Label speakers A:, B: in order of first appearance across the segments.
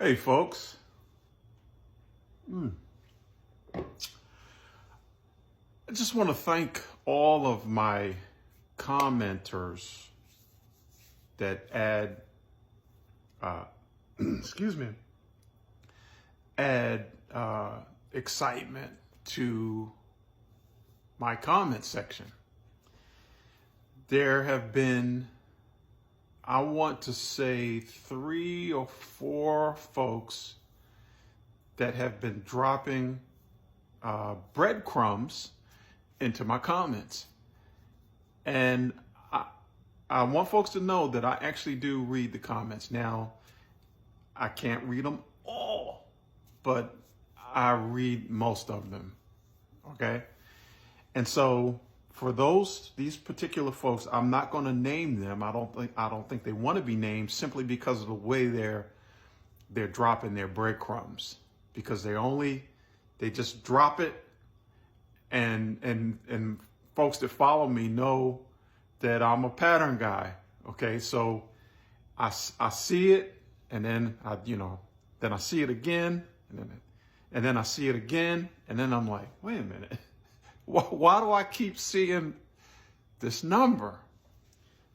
A: Hey, folks. I just want to thank all of my commenters that add, add excitement to my comment section. There have been, I want to say, 3 or 4 folks that have been dropping breadcrumbs into my comments. And I want folks to know that I actually do read the comments. Now, I can't read them all, but I read most of them, okay? And so for these particular folks, I'm not going to name them. I don't think they want to be named, simply because of the way they're dropping their breadcrumbs, because they just drop it, and folks that follow me know that I'm a pattern guy. Okay, so I see it, and then then I see it again, and then I see it again, and then I'm like, wait a minute. Why do I keep seeing this number?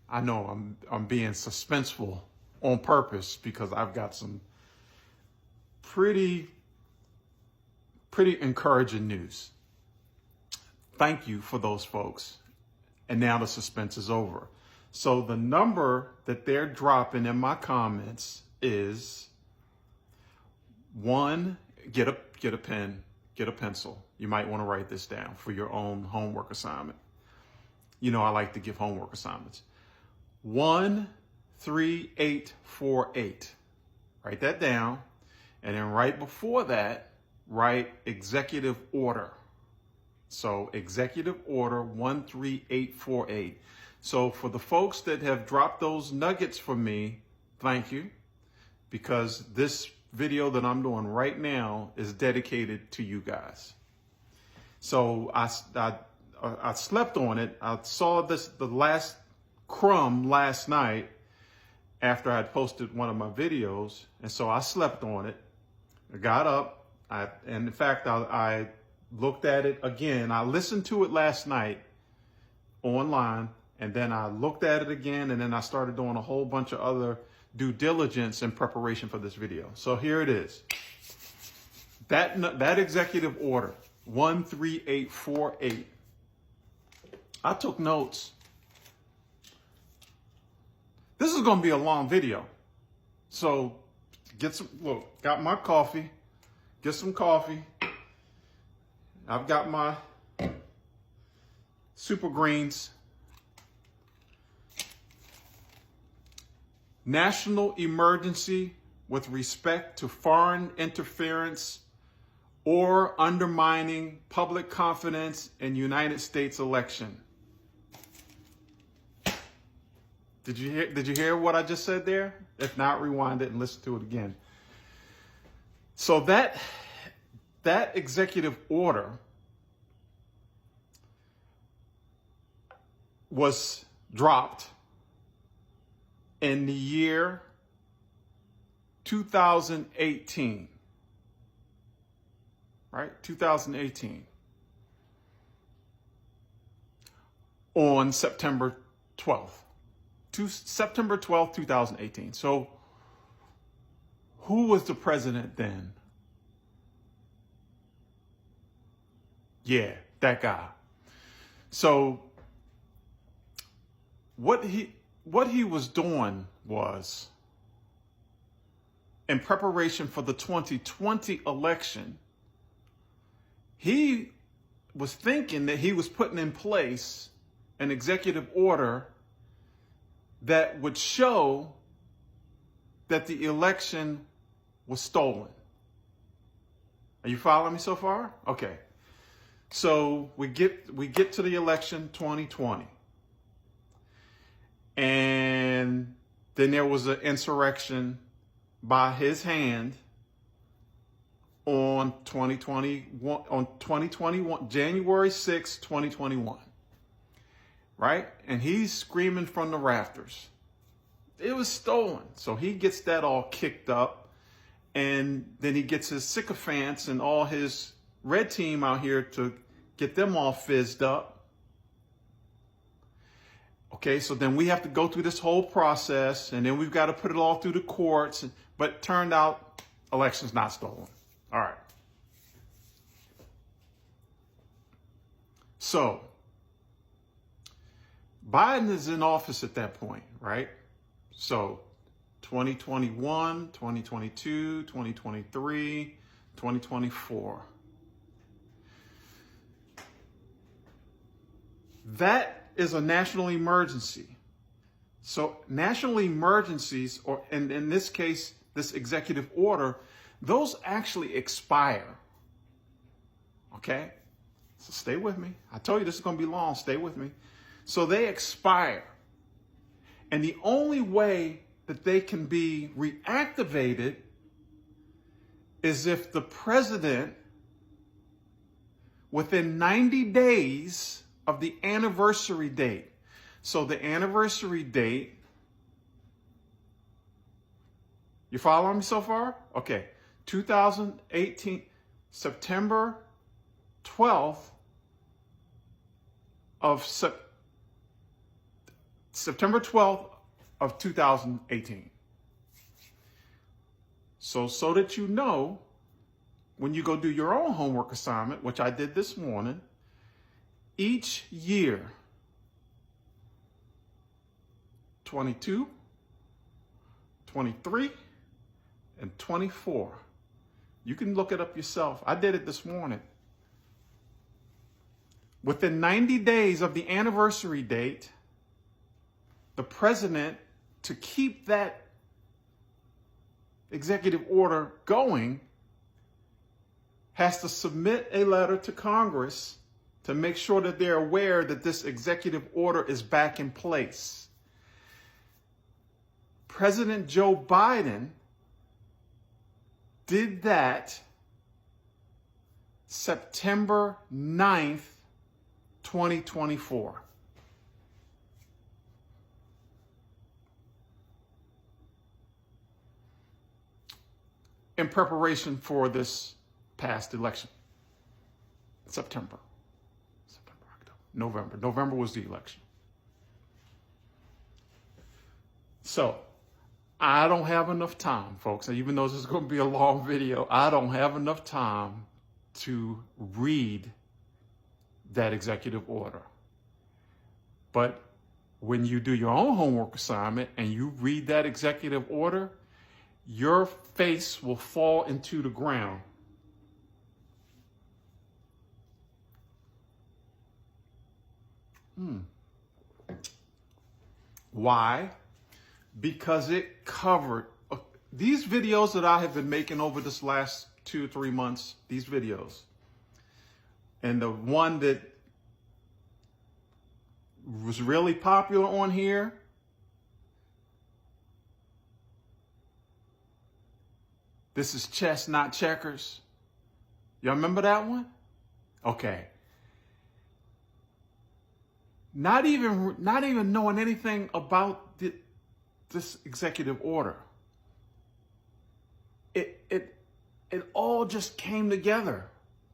A: I know I'm being suspenseful on purpose, because I've got some pretty encouraging news. Thank you for those folks. And now the suspense is over. So the number that they're dropping in my comments is 1. Get a pen. Get a pencil. You might want to write this down for your own homework assignment. You know, I like to give homework assignments. 13848. Write that down. And then right before that, write executive order. So executive order 13848. So for the folks that have dropped those nuggets for me, thank you, because this video that I'm doing right now is dedicated to you guys. So I slept on it. I saw the last crumb last night after I'd posted one of my videos, and so I slept on it. I got up, and in fact, I looked at it again. I listened to it last night online, and then I looked at it again, and then I started doing a whole bunch of other due diligence in preparation for this video. So here it is. That executive order, 13848. I took notes. This is going to be a long video. So got my coffee. Get some coffee. I've got my super greens. National emergency with respect to foreign interference or undermining public confidence in United States election. Did you hear what I just said there? If not, rewind it and listen to it again. So that executive order was dropped in the year 2018, right? 2018, on September 12th. September 12th, 2018. So who was the president then? Yeah, that guy. So what he was doing was, in preparation for the 2020 election, he was thinking that he was putting in place an executive order that would show that the election was stolen. Are you following me so far? Okay. So we get to the election 2020. And then there was an insurrection by his hand on 2021, January 6, 2021. Right? And he's screaming from the rafters. It was stolen. So he gets that all kicked up. and then he gets his sycophants and all his red team out here to get them all fizzed up. Okay, so then we have to go through this whole process, and then we've got to put it all through the courts. But it turned out, election's not stolen. All right. So Biden is in office at that point, right? So 2021, 2022, 2023, 2024. That is a national emergency. So national emergencies, or in this case, this executive order, those actually expire. Okay? So stay with me. I told you this is going to be long. Stay with me. So they expire. And the only way that they can be reactivated is if the president, within 90 days of the anniversary date. So the anniversary date, you following me so far? Okay. 2018, September 12th of September 12th of 2018. So that you know, when you go do your own homework assignment, which I did this morning, each year, 22, 23, and 24. You can look it up yourself. I did it this morning. Within 90 days of the anniversary date, the president, to keep that executive order going, has to submit a letter to Congress to make sure that they're aware that this executive order is back in place. President Joe Biden did that September 9th, 2024. In preparation for this past election. September, October, November. November was the election. So I don't have enough time, folks. And even though this is going to be a long video, I don't have enough time to read that executive order. But when you do your own homework assignment and you read that executive order, your face will fall into the ground. Why? Because it covered these videos that I have been making over this last 2 or 3 months, these videos. And the one that was really popular on here, this is Chess Not Checkers. Y'all remember that one? Okay. Not even knowing anything about this executive order. It all just came together.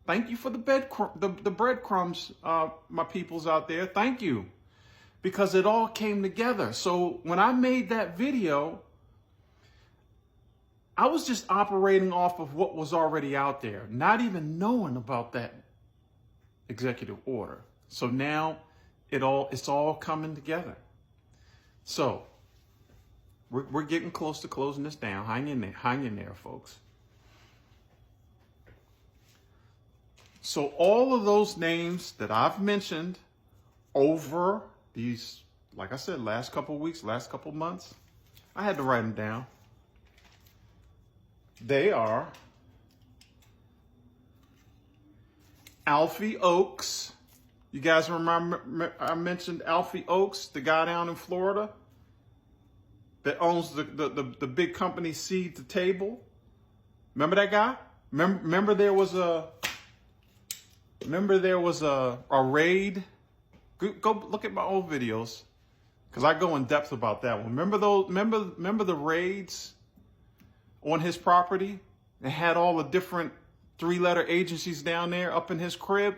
A: Thank you for the breadcrumbs, my peoples out there. Thank you. Because it all came together. So when I made that video, I was just operating off of what was already out there, not even knowing about that executive order. So now it's all coming together. So we're getting close to closing this down. Hang in there, folks. So all of those names that I've mentioned over these, like I said, last couple of weeks, last couple of months, I had to write them down. They are Alfie Oakes. You guys remember I mentioned Alfie Oakes, the guy down in Florida that owns the big company Seed to Table? Remember that guy? Remember there was a raid? Go look at my old videos, because I go in depth about that one. Remember the raids on his property and had all the different 3-letter agencies down there up in his crib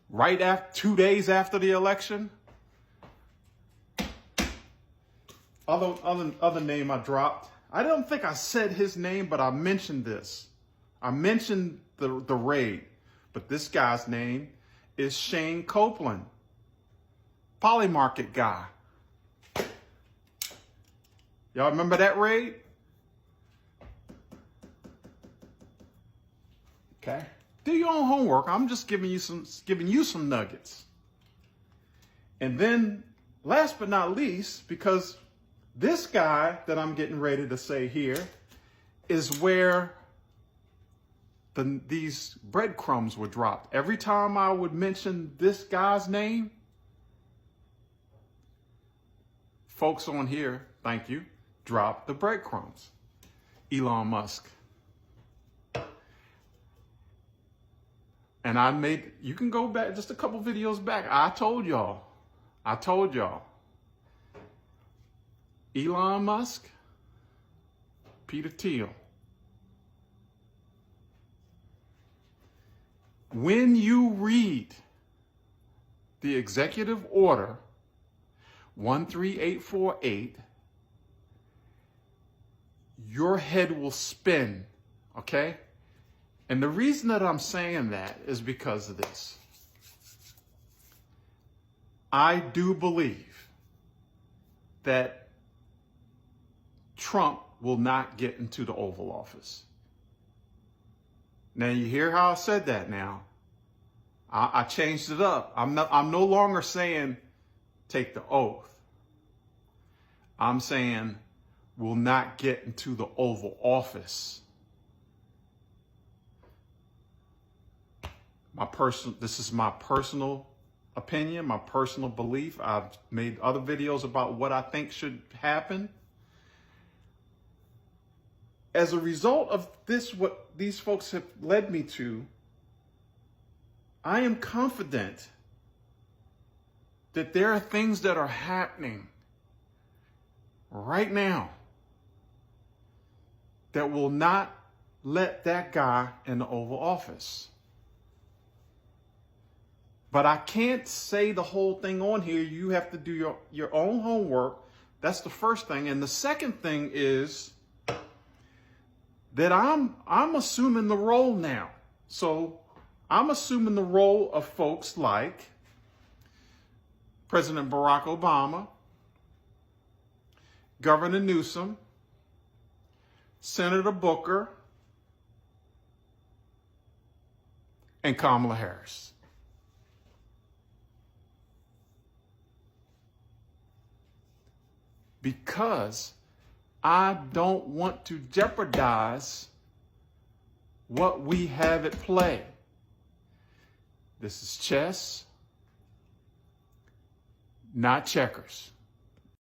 A: right after 2 days after the election. Other name I dropped. I don't think I said his name, but I mentioned this. I mentioned the raid, but this guy's name is Shane Copeland, Polymarket guy. Y'all remember that raid? Okay. Do your own homework. I'm just giving you some nuggets. And then, last but not least, because this guy that I'm getting ready to say here is where these breadcrumbs were dropped. Every time I would mention this guy's name, folks on here, thank you, dropped the breadcrumbs. Elon Musk. And you can go back just a couple videos back. I told y'all. Elon Musk, Peter Thiel. When you read the executive order 13848, your head will spin, okay? And the reason that I'm saying that is because of this. I do believe that Trump will not get into the Oval Office. Now, you hear how I said that now. I changed it up. I'm no longer saying take the oath. I'm saying will not get into the Oval Office. This is my personal opinion, my personal belief. I've made other videos about what I think should happen. As a result of this, what these folks have led me to, I am confident that there are things that are happening right now that will not let that guy in the Oval Office. But I can't say the whole thing on here. You have to do your own homework. That's the first thing. And the second thing is that I'm assuming the role now. So I'm assuming the role of folks like President Barack Obama, Governor Newsom, Senator Booker, and Kamala Harris. Because I don't want to jeopardize what we have at play. This is chess, not checkers.